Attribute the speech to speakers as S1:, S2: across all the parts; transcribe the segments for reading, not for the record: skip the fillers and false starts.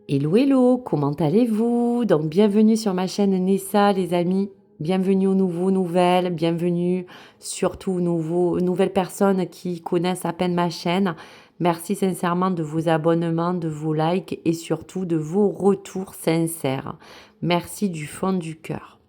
S1: Hello, hello, comment allez-vous? Donc, bienvenue sur ma chaîne Nessa, les amis. Bienvenue aux nouveaux nouvelles, bienvenue surtout aux nouvelles personnes qui connaissent à peine ma chaîne. Merci sincèrement de vos abonnements, de vos likes et surtout de vos retours sincères. Merci du fond du cœur.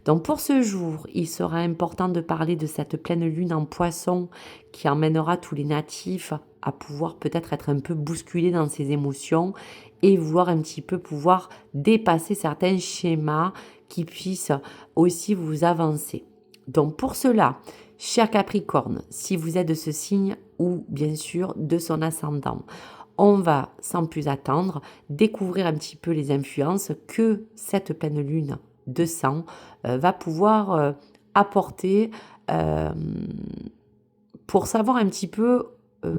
S1: Donc pour ce jour, il sera important de parler de cette pleine lune en poisson qui emmènera tous les natifs à pouvoir peut-être être un peu bousculés dans ses émotions et vouloir un petit peu pouvoir dépasser certains schémas qui puissent aussi vous avancer. Donc pour cela, cher Capricorne, si vous êtes de ce signe ou bien sûr de son ascendant, on va sans plus attendre découvrir un petit peu les influences que cette pleine lune de sang va pouvoir apporter euh, pour savoir un petit peu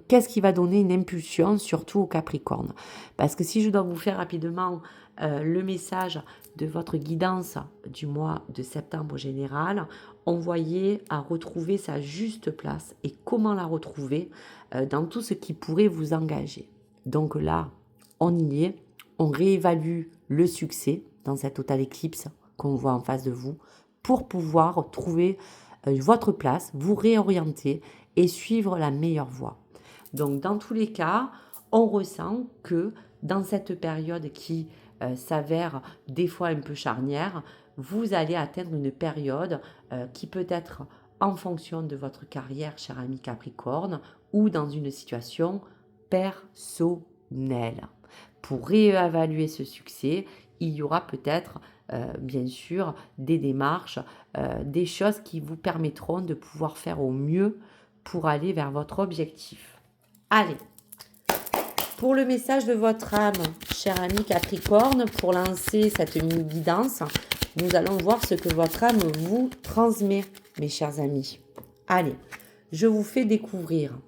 S1: qu'est-ce qui va donner une impulsion, surtout au Capricorne. Parce que si je dois vous faire rapidement le message de votre guidance du mois de septembre général, envoyez à retrouver sa juste place et comment la retrouver dans tout ce qui pourrait vous engager. Donc là, on y est, on réévalue le succès dans cette totale éclipse qu'on voit en face de vous pour pouvoir trouver votre place, vous réorienter et suivre la meilleure voie. Donc dans tous les cas, on ressent que dans cette période qui s'avère des fois un peu charnière, vous allez atteindre une période qui peut être en fonction de votre carrière, cher ami Capricorne, ou dans une situation personnelle. Pour réévaluer ce succès, il y aura peut-être, bien sûr, des démarches, des choses qui vous permettront de pouvoir faire au mieux pour aller vers votre objectif. Allez, pour le message de votre âme, cher ami Capricorne, pour lancer cette mini-guidance, nous allons voir ce que votre âme vous transmet, mes chers amis. Allez, je vous fais découvrir.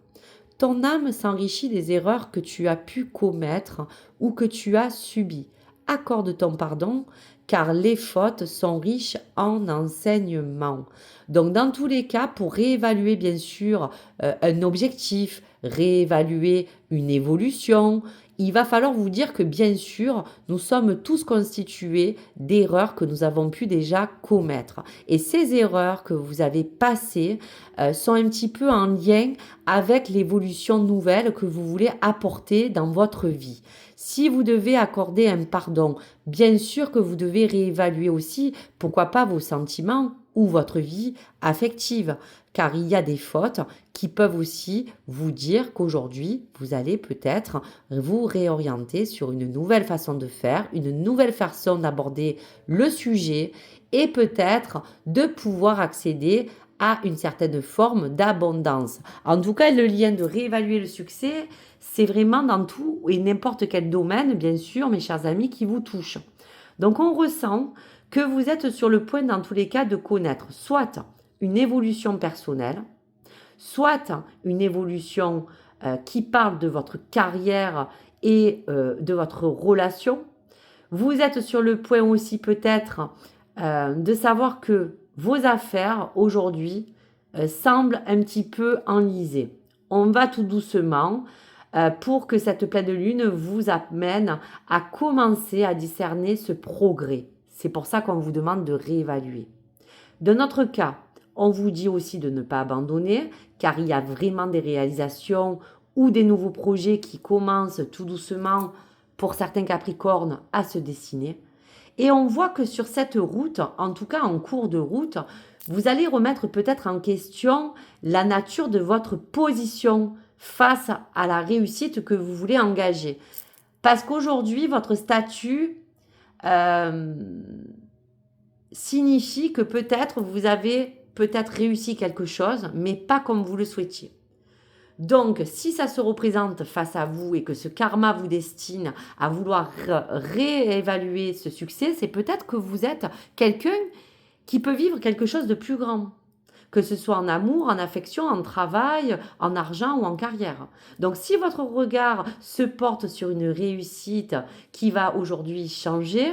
S1: Ton âme s'enrichit des erreurs que tu as pu commettre ou que tu as subies. Accorde ton pardon, car les fautes sont riches en enseignements. Donc, dans tous les cas, pour réévaluer, bien sûr, un objectif, réévaluer une évolution, il va falloir vous dire que, bien sûr, nous sommes tous constitués d'erreurs que nous avons pu déjà commettre. Et ces erreurs que vous avez passées sont un petit peu en lien avec l'évolution nouvelle que vous voulez apporter dans votre vie. Si vous devez accorder un pardon, bien sûr que vous devez réévaluer aussi, pourquoi pas vos sentiments ou votre vie affective, car il y a des fautes qui peuvent aussi vous dire qu'aujourd'hui, vous allez peut-être vous réorienter sur une nouvelle façon de faire, une nouvelle façon d'aborder le sujet et peut-être de pouvoir accéder à une certaine forme d'abondance. En tout cas, le lien de réévaluer le succès, c'est vraiment dans tout et n'importe quel domaine, bien sûr, mes chers amis, qui vous touche. Donc, on ressent que vous êtes sur le point, dans tous les cas, de connaître soit une évolution personnelle, soit une évolution qui parle de votre carrière et de votre relation. Vous êtes sur le point aussi peut-être de savoir que vos affaires aujourd'hui semblent un petit peu enlisées. On va tout doucement pour que cette pleine lune vous amène à commencer à discerner ce progrès. C'est pour ça qu'on vous demande de réévaluer. De notre cas, on vous dit aussi de ne pas abandonner, car il y a vraiment des réalisations ou des nouveaux projets qui commencent tout doucement pour certains Capricornes à se dessiner. Et on voit que sur cette route, en tout cas en cours de route, vous allez remettre peut-être en question la nature de votre position face à la réussite que vous voulez engager. Parce qu'aujourd'hui, votre statut signifie que peut-être vous avez peut-être réussi quelque chose, mais pas comme vous le souhaitiez. Donc, si ça se représente face à vous et que ce karma vous destine à vouloir réévaluer ce succès, c'est peut-être que vous êtes quelqu'un qui peut vivre quelque chose de plus grand, que ce soit en amour, en affection, en travail, en argent ou en carrière. Donc, si votre regard se porte sur une réussite qui va aujourd'hui changer,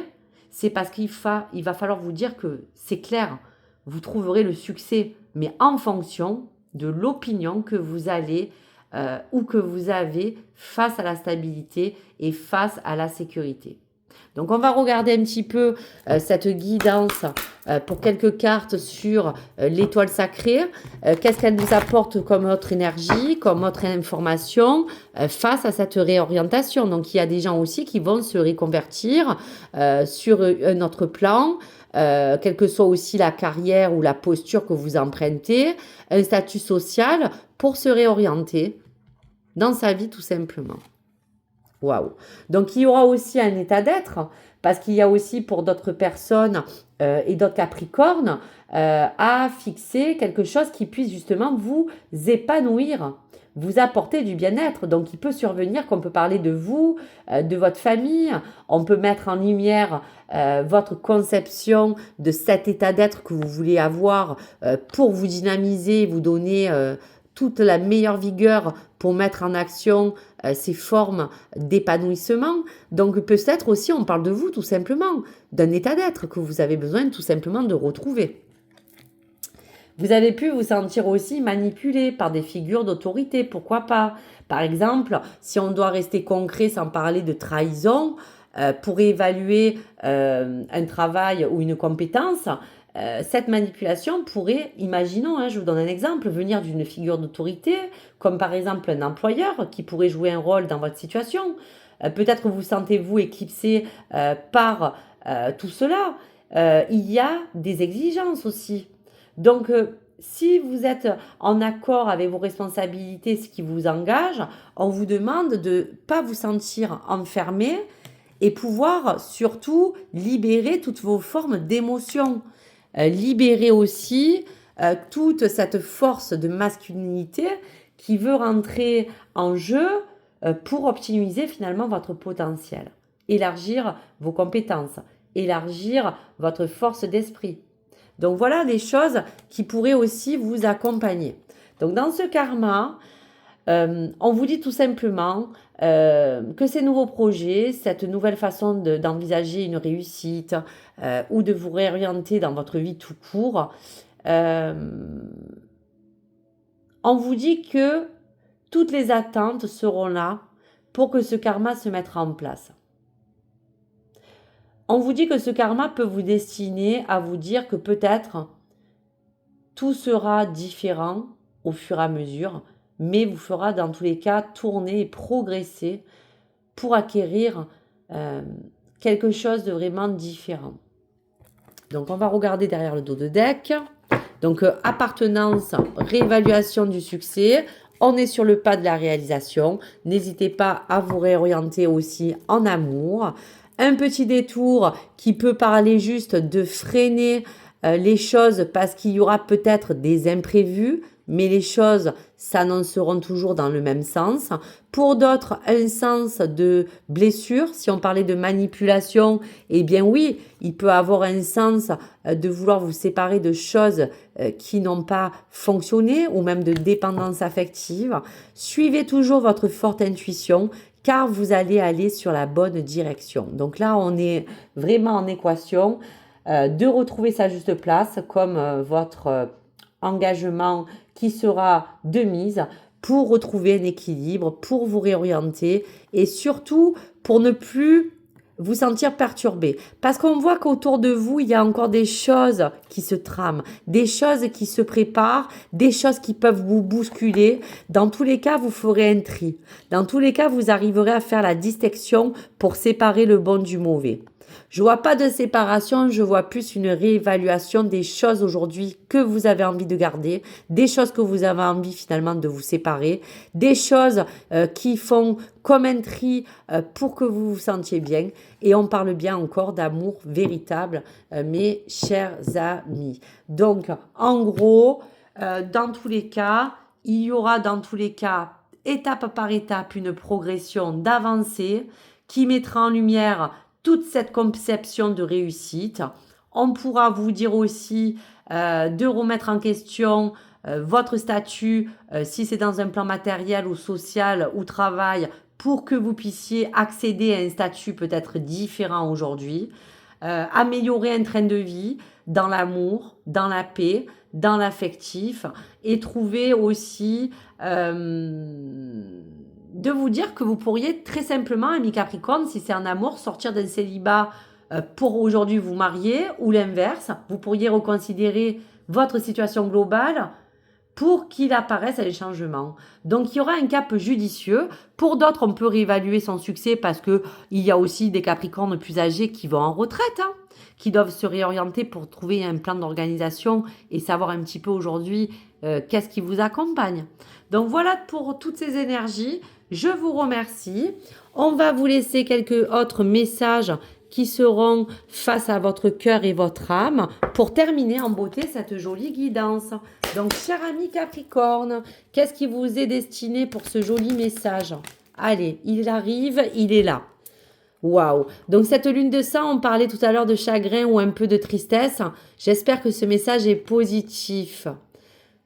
S1: c'est parce qu'il va falloir vous dire que c'est clair, vous trouverez le succès, mais en fonction de l'opinion que vous allez ou que vous avez face à la stabilité et face à la sécurité. Donc, on va regarder un petit peu cette guidance pour quelques cartes sur l'étoile sacrée. Qu'est-ce qu'elle nous apporte comme autre énergie, comme autre information face à cette réorientation. Donc, il y a des gens aussi qui vont se reconvertir sur un autre plan, quelle que soit aussi la carrière ou la posture que vous empruntez, un statut social pour se réorienter dans sa vie tout simplement. Waouh! Donc, il y aura aussi un état d'être, parce qu'il y a aussi pour d'autres personnes et d'autres capricornes à fixer quelque chose qui puisse justement vous épanouir, vous apporter du bien-être. Donc, il peut survenir qu'on peut parler de vous, de votre famille, on peut mettre en lumière votre conception de cet état d'être que vous voulez avoir pour vous dynamiser, vous donner toute la meilleure vigueur pour mettre en action ces formes d'épanouissement. Donc peut-être aussi on parle de vous tout simplement, d'un état d'être que vous avez besoin tout simplement de retrouver. Vous avez pu vous sentir aussi manipulé par des figures d'autorité, pourquoi pas. Par exemple, si on doit rester concret sans parler de trahison, pour évaluer un travail ou une compétence, cette manipulation pourrait, imaginons, je vous donne un exemple, venir d'une figure d'autorité, comme par exemple un employeur qui pourrait jouer un rôle dans votre situation. Peut-être que vous sentez-vous éclipsé par tout cela. Il y a des exigences aussi. Donc, si vous êtes en accord avec vos responsabilités, ce qui vous engage, on vous demande de ne pas vous sentir enfermé et pouvoir surtout libérer toutes vos formes d'émotions. Libérer aussi toute cette force de masculinité qui veut rentrer en jeu pour optimiser finalement votre potentiel, élargir vos compétences, élargir votre force d'esprit. Donc voilà des choses qui pourraient aussi vous accompagner. Donc dans ce karma, on vous dit tout simplement que ces nouveaux projets, cette nouvelle façon d'envisager une réussite ou de vous réorienter dans votre vie tout court, on vous dit que toutes les attentes seront là pour que ce karma se mette en place. On vous dit que ce karma peut vous destiner à vous dire que peut-être tout sera différent au fur et à mesure, mais vous fera dans tous les cas tourner et progresser pour acquérir quelque chose de vraiment différent. Donc on va regarder derrière le dos de deck. Donc appartenance, réévaluation du succès. On est sur le pas de la réalisation. N'hésitez pas à vous réorienter aussi en amour. Un petit détour qui peut parler juste de freiner les choses parce qu'il y aura peut-être des imprévus, mais les choses s'annonceront toujours dans le même sens. Pour d'autres, un sens de blessure. Si on parlait de manipulation, eh bien oui, il peut avoir un sens de vouloir vous séparer de choses qui n'ont pas fonctionné ou même de dépendance affective. Suivez toujours votre forte intuition car vous allez aller sur la bonne direction. Donc là, on est vraiment en équation de retrouver sa juste place comme votre engagement qui sera de mise pour retrouver un équilibre, pour vous réorienter et surtout pour ne plus vous sentir perturbé. Parce qu'on voit qu'autour de vous, il y a encore des choses qui se trament, des choses qui se préparent, des choses qui peuvent vous bousculer. Dans tous les cas, vous ferez un tri. Dans tous les cas, vous arriverez à faire la distinction pour séparer le bon du mauvais. Je vois pas de séparation, je vois plus une réévaluation des choses aujourd'hui que vous avez envie de garder, des choses que vous avez envie finalement de vous séparer, des choses qui font comme un tri pour que vous vous sentiez bien. Et on parle bien encore d'amour véritable, mes chers amis. Donc, en gros, dans tous les cas, il y aura dans tous les cas, étape par étape, une progression d'avancée qui mettra en lumière toute cette conception de réussite. On pourra vous dire aussi de remettre en question votre statut, si c'est dans un plan matériel ou social ou travail, pour que vous puissiez accéder à un statut peut-être différent aujourd'hui. Améliorer un train de vie dans l'amour, dans la paix, dans l'affectif et trouver aussi de vous dire que vous pourriez très simplement, ami Capricorne, si c'est en amour, sortir d'un célibat pour aujourd'hui vous marier, ou l'inverse. Vous pourriez reconsidérer votre situation globale pour qu'il apparaisse un changement. Donc, il y aura un cap judicieux. Pour d'autres, on peut réévaluer son succès parce qu'il y a aussi des Capricornes plus âgés qui vont en retraite, hein, qui doivent se réorienter pour trouver un plan d'organisation et savoir un petit peu aujourd'hui qu'est-ce qui vous accompagne. Donc, voilà pour toutes ces énergies. Je vous remercie. On va vous laisser quelques autres messages qui seront face à votre cœur et votre âme pour terminer en beauté cette jolie guidance. Donc, cher ami Capricorne, qu'est-ce qui vous est destiné pour ce joli message? Allez, il arrive, il est là. Waouh! Donc, cette lune de sang, on parlait tout à l'heure de chagrin ou un peu de tristesse. J'espère que ce message est positif.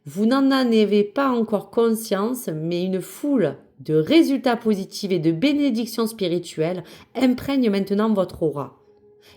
S1: Vous n'en avez pas encore conscience, mais une foule de résultats positifs et de bénédictions spirituelles imprègne maintenant votre aura.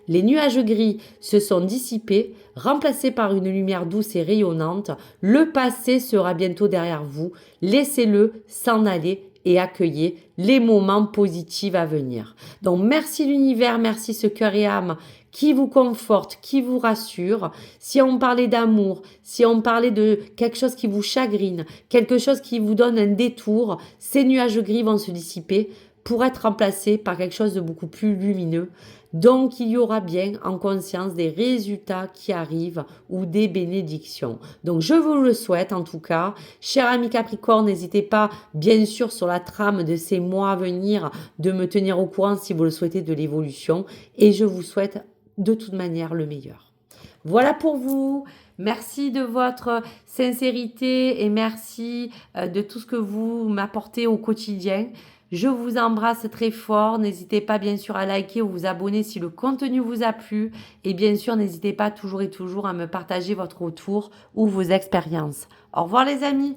S1: Les nuages gris se sont dissipés, remplacés par une lumière douce et rayonnante. Le passé sera bientôt derrière vous. Laissez-le s'en aller et accueillez les moments positifs à venir. Donc merci l'univers, merci ce cœur et âme qui vous conforte, qui vous rassure. Si on parlait d'amour, si on parlait de quelque chose qui vous chagrine, quelque chose qui vous donne un détour, ces nuages gris vont se dissiper pour être remplacés par quelque chose de beaucoup plus lumineux. Donc, il y aura bien en conscience des résultats qui arrivent ou des bénédictions. Donc, je vous le souhaite en tout cas. Cher ami Capricorne, n'hésitez pas, bien sûr, sur la trame de ces mois à venir, de me tenir au courant si vous le souhaitez de l'évolution. Et je vous souhaite de toute manière le meilleur. Voilà pour vous. Merci de votre sincérité et merci de tout ce que vous m'apportez au quotidien. Je vous embrasse très fort. N'hésitez pas bien sûr à liker ou vous abonner si le contenu vous a plu. Et bien sûr, n'hésitez pas toujours et toujours à me partager votre retour ou vos expériences. Au revoir les amis.